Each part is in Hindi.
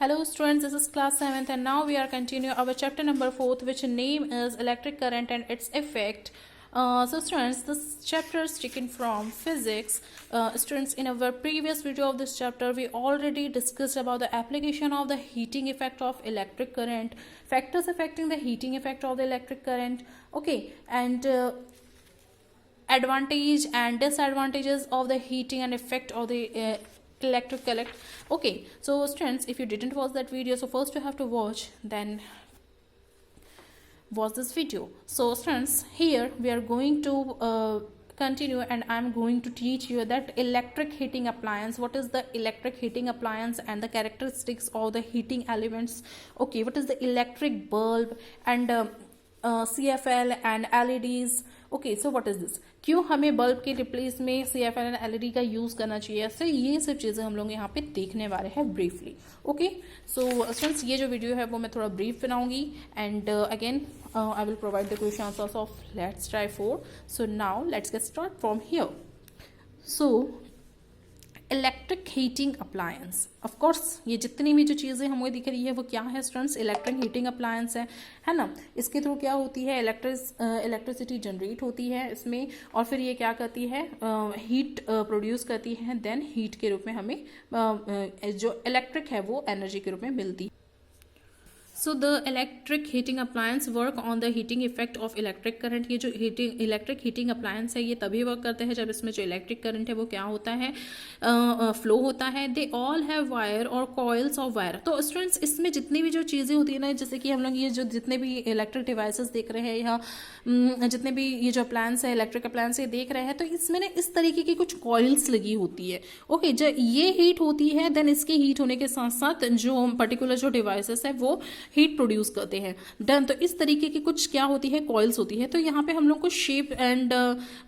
Hello students, this is class 7th and now we are continuing our chapter number 4th, which name is electric current and its effect. So students, this chapter is taken from physics. Students, in our previous video of this chapter, we already discussed about the application of the heating effect of electric current, factors affecting the heating effect of the electric current, okay, and advantage and disadvantages of the heating and effect of the electric current. Okay, so students, if you didn't watch that video, so first you have to watch, then watch this video. So students, here we are going to continue and I'm going to teach you that electric heating appliance, what is the electric heating appliance and the characteristics of the heating elements. Okay, what is the electric bulb and CFL and LEDs. Okay, so what is this, क्यों हमें बल्ब के रिप्लेस में CFL एंड LED का यूज़ करना चाहिए, ऐसे ये सब चीज़ें हम लोग यहाँ पे देखने वाले हैं ब्रीफली. ओके, सो स्टूडेंट्स, ये जो वीडियो है वो मैं थोड़ा ब्रीफ बनाऊंगी and again I will provide the question answers of let's try 4. So now let's get start from here. So electric heating appliance, of course ये जितनी भी जो चीज़ें हमें दिख रही है वो क्या है स्टूडेंट्स, इलेक्ट्रिक हीटिंग अप्लायंस है ना. इसके थ्रू क्या होती है, इलेक्ट्रिसिटी जनरेट होती है इसमें और फिर ये क्या करती है, हीट प्रोड्यूस करती है, देन हीट के रूप में हमें जो इलेक्ट्रिक है वो एनर्जी के रूप में मिलती है. So the electric heating appliance work on the heating effect of electric current. ये जो इलेक्ट्रिक हीटिंग अप्लायंस है ये तभी वर्क करते हैं जब इसमें जो इलेक्ट्रिक करंट है वो क्या होता है, फ्लो होता है. दे ऑल हैव वायर और कॉइल्स ऑफ वायर. तो स्टूडेंट्स, इसमें जितनी भी जो चीज़ें होती है ना, जैसे कि हम लोग ये जो जितने भी इलेक्ट्रिक डिवाइसेस देख रहे हैं या जितने भी ये जो अप्लायंस है, इलेक्ट्रिक अप्लायंस ये देख रहे हैं, तो इसमें ना इस तरीके की कुछ कॉइल्स लगी होती है. ओके, जब ये हीट होती है देन इसकी हीट होने के साथ साथ जो पर्टिकुलर जो डिवाइसेस है वो हीट प्रोड्यूस करते हैं. डन. तो इस तरीके की कुछ क्या होती है, कॉइल्स होती है. तो यहाँ पे हम लोग कुछ शेप एंड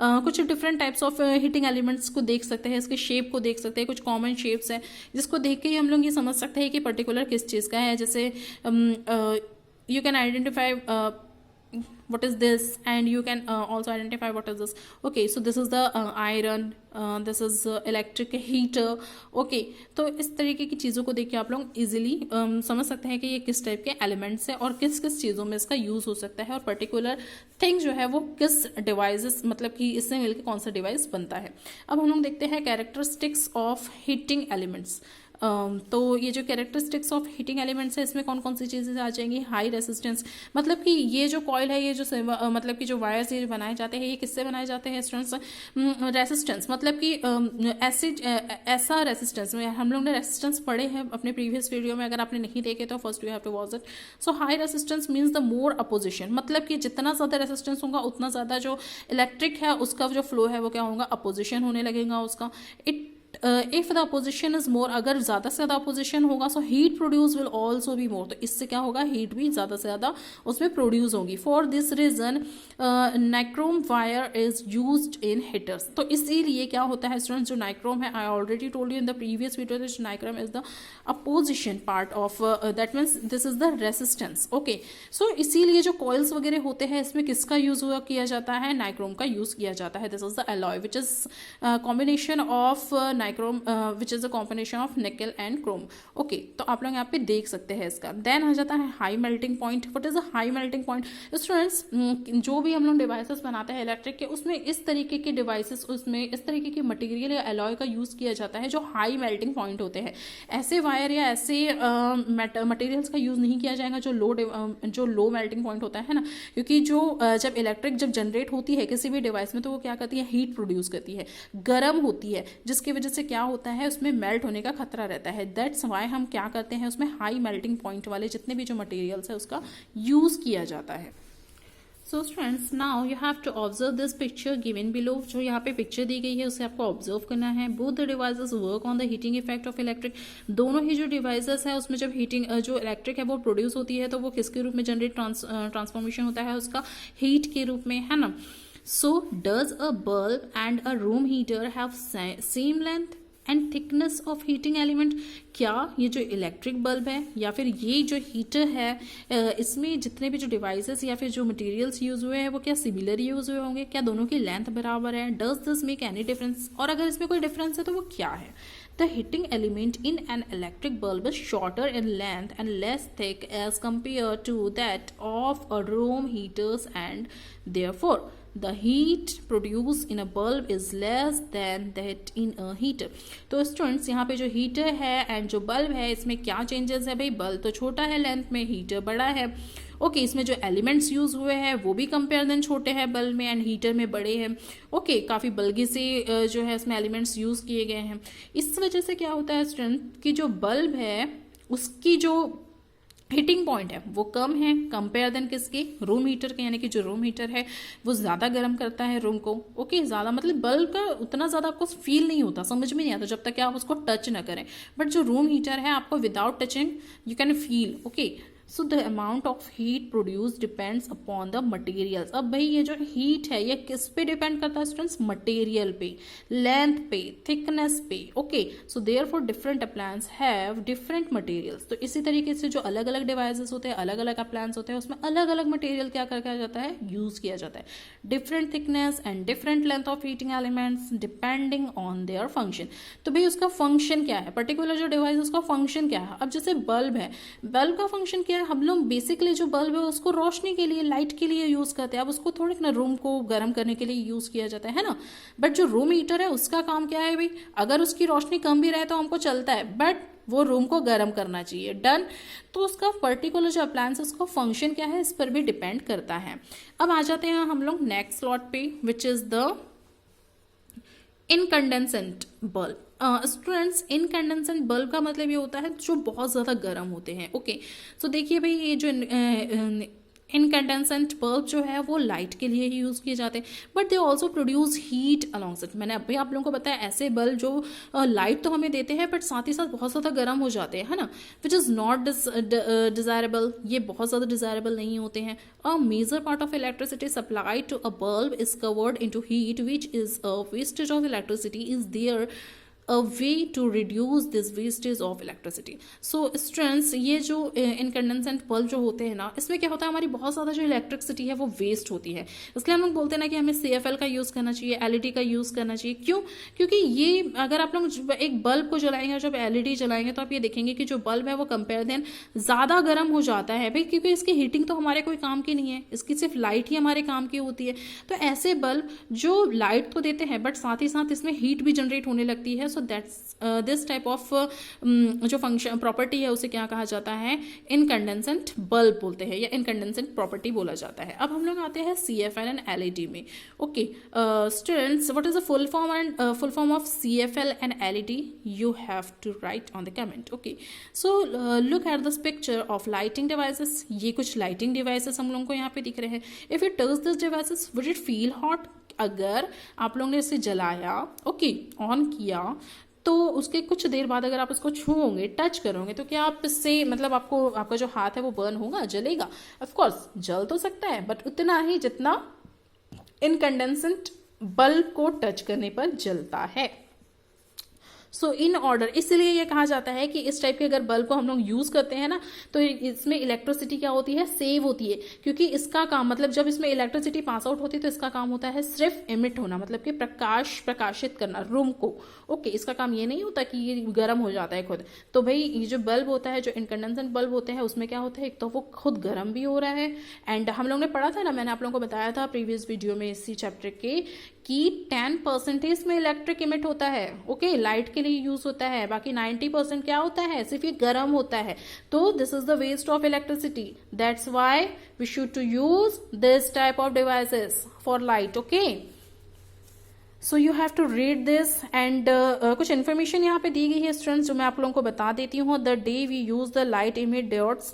कुछ different types of heating elements को देख सकते हैं, इसके शेप को देख सकते हैं. कुछ कॉमन शेप्स हैं जिसको देख के ही हम लोग ये समझ सकते हैं कि पर्टिकुलर किस चीज़ का है. जैसे you can identify what is this and you can also identify what is this. Okay, so this is the iron, this is electric heater. Okay, तो इस तरीके की चीज़ों को देख के आप लोग इजीली समझ सकते हैं कि ये किस टाइप के एलिमेंट्स है और किस किस चीज़ों में इसका यूज़ हो सकता है और पर्टिकुलर थिंग जो है वो किस डिवाइसेस, मतलब कि इससे मिलकर कौन सा डिवाइस बनता है. अब हम लोग देखते हैं कैरेक्टरिस्टिक्स ऑफ हीटिंग एलिमेंट्स. तो ये जो कैरेक्टरिस्टिक्स ऑफ हीटिंग एलिमेंट्स है इसमें कौन कौन सी चीज़ें आ जाएंगी. हाई रेसिस्टेंस, मतलब कि ये जो कॉइल है, ये जो मतलब कि जो वायर्स ये बनाए जाते हैं ये किससे बनाए जाते हैं स्टूडेंट्स. रेसिस्टेंस, मतलब कि ऐसा रेसिस्टेंस में हम लोग ने रेसिस्टेंस पढ़े हैं अपने प्रीवियस वीडियो में, अगर आपने नहीं देखे तो first you have to watch it. So high resistance means the more opposition, मतलब कि जितना ज़्यादा रेसिस्टेंस होगा उतना ज़्यादा जो इलेक्ट्रिक है उसका जो फ्लो है वो क्या होगा, अपोजिशन होने लगेगा उसका. If the opposition is more, अगर ज़्यादा से ज़्यादा अपोजिशन होगा so heat produce will also be more. तो इससे क्या होगा, हीट भी ज़्यादा से ज़्यादा उसमें प्रोड्यूस होगी. For this reason nichrome wire is used in heaters. तो इसीलिए क्या होता है स्टूडेंट्स, जो नाइक्रोम है, I already told you in the previous video, nichrome is the opposition part of that means this is the resistance. Okay, so इसीलिए जो कॉइल्स वगैरह होते हैं इसमें किसका यूज किया जाता है, नाइक्रोम का यूज किया जाता है. This is the alloy which is combination of nichrome which is a combination of निकल एंड क्रोम. ओके, तो आप लोग यहाँ पे देख सकते हैं इसका. देन आ जाता है high melting point. What is a high melting point students, जो भी हम लोग डिवाइसेस बनाते हैं इलेक्ट्रिक के, उसमें इस तरीके के डिवाइसेस, उसमें इस तरीके के मटेरियल या अलॉय का यूज किया जाता है जो हाई मेल्टिंग पॉइंट होते हैं. ऐसे वायर या ऐसे मटेरियल्स का यूज नहीं किया जाएगा जो लो मेल्टिंग पॉइंट होता है ना, क्योंकि जो जब इलेक्ट्रिक जब जनरेट होती है किसी भी डिवाइस में तो वो क्या करती है, हीट प्रोड्यूस करती है, गर्म होती है, जिसकी वजह से क्या होता है उसमें मेल्ट होने का खतरा रहता है. दैट्स वाई हम क्या करते हैं उसमें हाई मेल्टिंग पॉइंट वाले जितने भी जो मटेरियल्स है उसका यूज किया जाता है. So students, now you have to observe this picture given below. जो यहाँ पे पिक्चर दी गई है उसे आपको ऑब्जर्व करना है. Both the devices work on the heating effect of electric. दोनों ही जो डिवाइसेस है उसमें जब हीटिंग जो इलेक्ट्रिक है वो प्रोड्यूस होती है तो वो किसके रूप में जनरेट ट्रांसफॉर्मेशन होता है उसका, हीट के रूप में, है ना. So does a bulb and a room heater have same length and thickness of heating element. क्या ये जो इलेक्ट्रिक बल्ब है या फिर ये जो हीटर है इसमें जितने भी जो डिवाइसेस या फिर जो मटेरियल्स यूज हुए हैं वो क्या सिमिलर यूज हुए होंगे, क्या दोनों की लेंथ बराबर है. Does this make any difference, और अगर इसमें कोई डिफरेंस है तो वो क्या है. The heating element in an electric bulb is shorter in length and less thick as compared to that of a room heaters, and therefore the heat produced in a bulb is less than that in a heater. तो स्टूडेंट्स यहाँ पे जो हीटर है एंड जो बल्ब है इसमें क्या चेंजेस है भाई, बल्ब तो छोटा है लेंथ में, हीटर बड़ा है। ओके इसमें जो एलिमेंट्स यूज हुए हैं वो भी कंपेयर देन छोटे हैं बल्ब में एंड हीटर में बड़े हैं। ओके काफ़ी बल्कि से जो है इसमें एलिमेंट्स यूज किए गए हैं। इस वजह से क्या होता है स्टूडेंट कि जो बल्ब है उसकी जो हीटिंग पॉइंट है वो कम है कंपेयर देन किसके, रूम हीटर के, यानी कि जो रूम हीटर है वो ज़्यादा गर्म करता है रूम को। ओके ज़्यादा मतलब बल्ब का उतना ज़्यादा आपको फील नहीं होता, समझ में नहीं आता जब तक कि आप उसको टच ना करें, बट जो रूम हीटर है आपको without touching you can feel. Okay so the amount of heat produce depends upon the materials. अब भाई ये जो हीट है ये किस पे डिपेंड करता है स्टूडेंट्स, मटेरियल पे, लेंथ पे, थिकनेस पे। Okay so therefore different appliance have different materials. तो इसी तरीके से जो अलग अलग डिवाइसेस होते हैं, अलग अलग अप्लायंस होते हैं, उसमें अलग अलग मटेरियल क्या करके जाता है, यूज किया जाता है। Different thickness and different length of heating elements depending on their function. तो भाई उसका फंक्शन क्या है, पर्टिकुलर जो डिवाइस उसका फंक्शन क्या है। अब जैसे बल्ब है, बल्ब का फंक्शन क्या है, हम लोग बेसिकली जो बल्ब है उसको रोशनी के लिए, लाइट के लिए यूज करते हैं। अब उसको थोड़ी ना रूम को गर्म करने के लिए यूज किया जाता है ना। बट जो रूम हीटर है उसका काम क्या है भाई, अगर उसकी रोशनी कम भी रहे तो हमको चलता है, बट वो रूम को गर्म करना चाहिए, डन। तो उसका पर्टिकुलर जो अप्लायंस उसका फंक्शन क्या है इस पर भी डिपेंड करता है। अब आ जाते हैं हम लोग नेक्स्ट स्लॉट पे, which is the incandescent bulb. Students incandescent bulb का मतलब ये होता है जो बहुत ज़्यादा गर्म होते हैं। ओके सो देखिए भाई ये जो इनकंडेंसेंट बल्ब जो है वो लाइट के लिए ही यूज़ किए जाते हैं, but they also produce heat along it. मैंने अभी आप लोगों को बताया ऐसे बल्ब जो लाइट तो हमें देते हैं बट साथ ही साथ बहुत ज़्यादा गर्म हो जाते हैं, है ना, विच इज़ नॉट डिज़ायरेबल। ये बहुत ज़्यादा डिज़ायरेबल नहीं होते हैं। A major part of electricity supplied to a bulb is covered in to heat which is a wastage of electricity is there a way to reduce this wastage of electricity. So students ये जो incandescent bulb जो होते हैं ना, इसमें क्या होता है हमारी बहुत ज़्यादा जो इलेक्ट्रिसिटी है वो वेस्ट होती है। इसलिए हम लोग बोलते हैं ना कि हमें CFL का यूज़ करना चाहिए, LED का यूज़ करना चाहिए। क्यों? क्योंकि ये अगर आप लोग एक बल्ब को जलाएंगे, जब LED जलाएंगे तो आप ये देखेंगे कि जो बल्ब है वो कंपेयर देन ज़्यादा गर्म हो जाता है भाई, क्योंकि इसकी हीटिंग तो हमारे कोई काम की नहीं है, इसकी सिर्फ लाइट ही हमारे काम की होती है। तो ऐसे बल्ब जो लाइट तो देते हैं बट साथ ही साथ इसमें हीट भी जनरेट होने लगती है। So that's this type of जो फंक्शन प्रॉपर्टी है उसे क्या कहा जाता है, इनकंडेंसेंट बल्ब बोलते हैं या इनकंडेंसेंट प्रॉपर्टी बोला जाता है। अब हम लोग आते हैं CFL एंड LED में। Okay students what is the full form of CFL and LED, you have to write on the comment. Okay so look at this picture of lighting devices. ये कुछ लाइटिंग डिवाइसेस हम लोगों को यहाँ पे दिख रहे हैं। If you touch this devices would it feel hot. अगर आप लोगों ने इसे जलाया, ओके ऑन किया, तो उसके कुछ देर बाद अगर आप उसको छूओगे, टच करोगे, तो क्या आप इससे मतलब आपको आपका जो हाथ है वो बर्न होगा, जलेगा? ऑफ कोर्स जल तो सकता है बट उतना ही जितना इनकंडेंसेंट बल्ब को टच करने पर जलता है। सो इन ऑर्डर, इसलिए ये कहा जाता है कि इस टाइप के अगर बल्ब को हम लोग यूज करते हैं ना तो इसमें इलेक्ट्रिसिटी क्या होती है, सेव होती है। क्योंकि इसका काम मतलब जब इसमें इलेक्ट्रिसिटी पास आउट होती है तो इसका काम होता है सिर्फ इमिट होना, मतलब कि प्रकाशित करना रूम को। ओके इसका काम ये नहीं होता कि ये गर्म हो जाता है खुद। तो भाई ये जो बल्ब होता है, जो इनकंडेंसेंट बल्ब होते हैं, उसमें क्या होता है, एक तो वो खुद गर्म भी हो रहा है एंड हम लोग ने पढ़ा था ना, मैंने आप लोगों को बताया था प्रीवियस वीडियो में इसी चैप्टर के कि 10% में इलेक्ट्रिक इमिट होता है। ओके लाइट के लिए यूज होता है, बाकी 90% क्या होता है, सिर्फ ये गर्म होता है। तो this is the waste of electricity, that's why we should to use this type of devices for light. Okay so you have to read this and कुछ इन्फॉर्मेशन यहाँ पे दी गई है स्टूडेंट्स जो मैं आप लोगों को बता देती हूँ। The day we use the light emit dots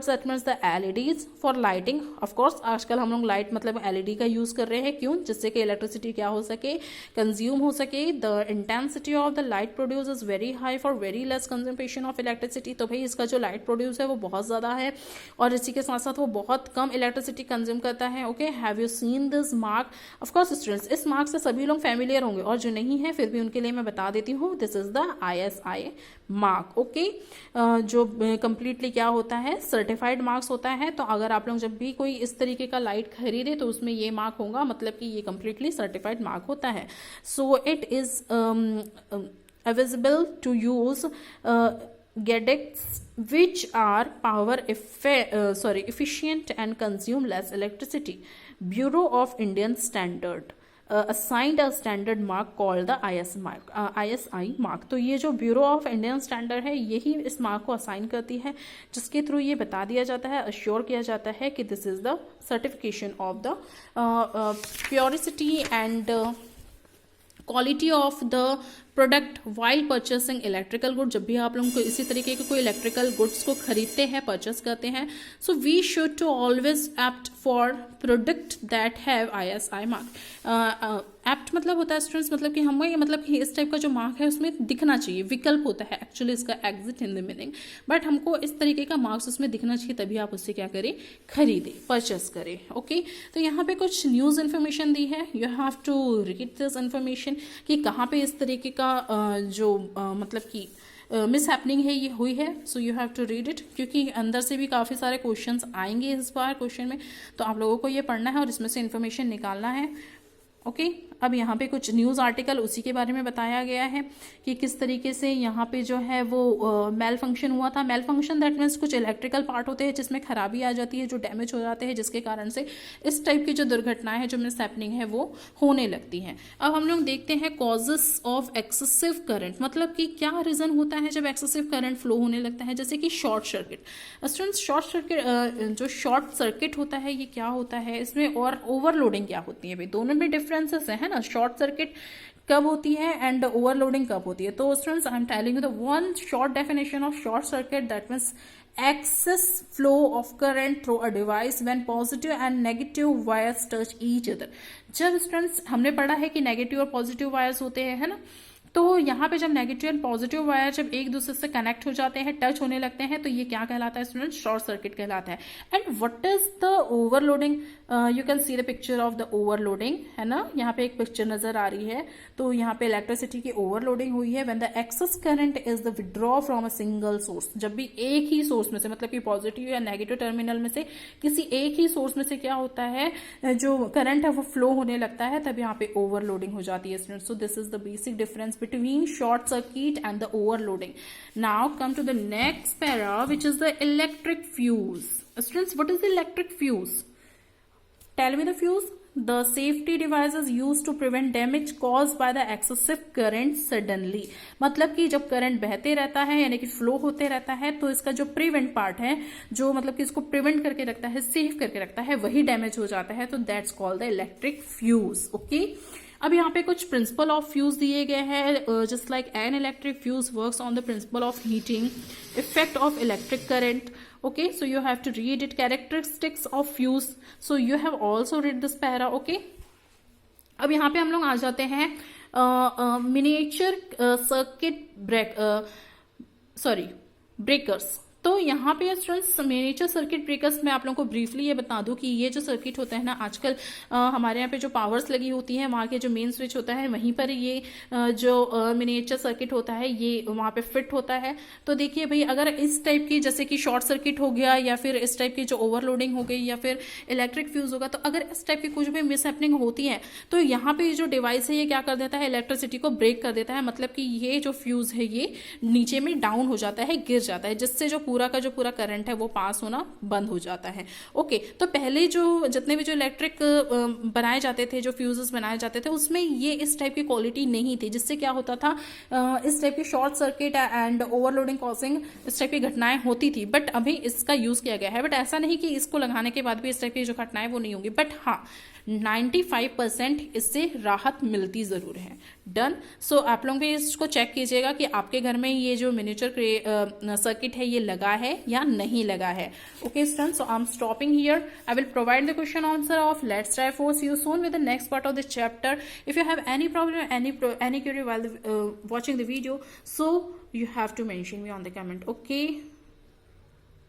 that means the LEDs for lighting. Of course आजकल हम लोग लाइट मतलब LED का यूज कर रहे हैं, क्यों, जिससे कि इलेक्ट्रिसिटी क्या हो सके, कंज्यूम हो सके। The intensity of the light produce is very high for very less consumption of electricity. तो भाई इसका जो लाइट प्रोड्यूस है वो बहुत ज़्यादा है और इसी के साथ साथ वो बहुत कम इलेक्ट्रिसिटी कंज्यूम करता है। Okay have you seen this mark? Of course students, इस मार्क से सभी लोग फैमिलियर होंगे और जो नहीं है फिर भी उनके लिए मैं बता देती हूँ, this is the ISI mark. Okay, जो कंप्लीटली क्या होता है, सर्टिफाइड मार्क्स होता है। तो अगर आप लोग जब भी कोई इस तरीके का लाइट खरीदे तो उसमें ये मार्क होगा, मतलब कि ये कंप्लीटली सर्टिफाइड मार्क होता है। So it is available to use gadgets which are efficient and consume less electricity. Bureau of Indian Standard assigned a standard mark called the ISI mark। तो ये जो ब्यूरो ऑफ इंडियन स्टैंडर्ड है यही इस मार्क को असाइन करती है, जिसके थ्रू ये बता दिया जाता है, अश्योर किया जाता है कि this is the certification of the purity and quality of the product while purchasing electrical good. जब भी आप लोगों को इसी तरीके के कोई इलेक्ट्रिकल गुड्स को खरीदते हैं, परचेस करते हैं, so we should to always opt for product that have ISI mark. Opt मतलब होता है स्टूडेंट्स, मतलब कि हमें, मतलब कि इस टाइप का जो मार्क है उसमें दिखना चाहिए, विकल्प होता है एक्चुअली इसका exit in the meaning, but हमको इस तरीके का मार्क्स उसमें दिखना चाहिए, तभी आप उससे क्या करें, खरीदें, परचेस करें। ओके, तो यहाँ पे कुछ न्यूज़ इन्फॉर्मेशन दी है, you have to read this information कि कहाँ पे इस तरीके का जो मतलब कि मिस हैपनिंग है ये हुई है। So you have to read it, क्योंकि अंदर से भी काफ़ी सारे क्वेश्चंस आएंगे इस बार क्वेश्चन में, तो आप लोगों को ये पढ़ना है और इसमें से इन्फॉर्मेशन निकालना है। ओके, अब यहाँ पे कुछ न्यूज़ आर्टिकल उसी के बारे में बताया गया है कि किस तरीके से यहाँ पे जो है वो मेल फंक्शन हुआ था। मेल फंक्शन दैट मीन्स कुछ इलेक्ट्रिकल पार्ट होते हैं जिसमें खराबी आ जाती है, जो डैमेज हो जाते हैं, जिसके कारण से इस टाइप की जो दुर्घटनाएं हैं, जो मिस हैपनिंग है, वो होने लगती हैं। अब हम लोग देखते हैं कॉजेस ऑफ एक्सेसिव करंट, मतलब कि क्या रीजन होता है जब एक्सेसिव करंट फ्लो होने लगता है, जैसे कि short circuit. Students, short circuit जो शॉर्ट सर्किट होता है ये क्या होता है, इसमें और ओवरलोडिंग क्या होती है, भाई दोनों में डिफरेंसेस है ना। शॉर्ट सर्किट कब होती है एंड ओवरलोडिंग कब होती है। तो students, I am telling you the one short definition of short circuit, that means excess flow of current through a device when positive and negative wires touch each other। जब स्टूडेंट्स हमने पढ़ा है कि नेगेटिव और पॉजिटिव वायर्स होते हैं, है ना, तो यहाँ पे जब नेगेटिव एंड पॉजिटिव वायर जब एक दूसरे से कनेक्ट हो जाते हैं, टच होने लगते हैं, तो ये क्या कहलाता है स्टूडेंट, शॉर्ट सर्किट कहलाता है। And what is the overloading, you can see the picture of the overloading, है ना, यहाँ पे एक पिक्चर नजर आ रही है। तो यहाँ पे इलेक्ट्रिसिटी की ओवरलोडिंग हुई है when the excess current is the withdraw from a single source. जब भी एक ही सोर्स में से, मतलब कि पॉजिटिव या नेगेटिव टर्मिनल में से किसी एक ही सोर्स में से क्या होता है, जो करंट है वो फ्लो होने लगता है, तब यहाँ पे ओवरलोडिंग हो जाती है student. So this is the basic difference between short circuit and the overloading. Now come to the next para, which is the electric fuse. Students, what is the electric fuse? Tell me the fuse. The safety devices used to prevent damage caused by the excessive current suddenly। मतलब कि जब करंट बहते रहता है, यानी कि फ्लो होते रहता है, तो इसका जो प्रिवेंट पार्ट है, जो मतलब कि इसको प्रिवेंट करके रखता है, सेफ करके रखता है, वही डैमेज हो जाता है, तो that's called the electric fuse. Okay, अब यहाँ पे कुछ प्रिंसिपल ऑफ फ्यूज दिए गए हैं। Just like an electric fuse works on the principle of heating, effect of electric current. Okay, so you have to read it, characteristics of fuse, so you have also read this para। okay, अब यहाँ पे हम लोग आ जाते हैं मिनिएचर सर्किट ब्रेकर्स। तो यहाँ पे स्टूडेंट्स, मिनिएचर सर्किट ब्रेकर्स में आप लोगों को ब्रीफली ये बता दूं कि ये जो सर्किट होता है ना, आजकल हमारे यहाँ पे जो पावर्स लगी होती है, वहाँ के जो मेन स्विच होता है, वहीं पर ये जो मिनिएचर सर्किट होता है ये वहाँ पे फिट होता है। तो देखिए भाई, अगर इस टाइप की, जैसे कि शॉर्ट सर्किट हो गया, या फिर इस टाइप की जो ओवरलोडिंग हो गई, या फिर इलेक्ट्रिक फ्यूज होगा, तो अगर इस टाइप की कुछ भी मिस हैपनिंग होती है, तो यहाँ पे जो डिवाइस है ये क्या कर देता है, इलेक्ट्रिसिटी को ब्रेक कर देता है। मतलब कि ये जो फ्यूज है ये नीचे में डाउन हो जाता है, गिर जाता है, जिससे जो पूरा करंट है वो पास होना बंद हो जाता है। ओके, तो पहले जो जितने भी जो इलेक्ट्रिक बनाए जाते थे, जो फ्यूजेस बनाए जाते थे, उसमें ये इस टाइप की क्वालिटी नहीं थी, जिससे क्या होता था, इस टाइप की short circuit and overloading causing इस टाइप की घटनाएं होती थी। बट अभी इसका यूज किया गया है, बट ऐसा नहीं कि इसको लगाने के बाद भी इस टाइप की जो घटनाएं वो नहीं होंगी, बट हाँ 95% इससे राहत मिलती जरूर है। डन। सो आप लोग भी इसको चेक कीजिएगा कि आपके घर में ये जो मिनिएचर सर्किट है ये लगा है या नहीं लगा है। Okay students, so I am stopping here. I will provide the question answer of let's try four. See you soon with the next part of this chapter. If you have any problem, any query while watching the video, so you have to mention me on the comment. Okay.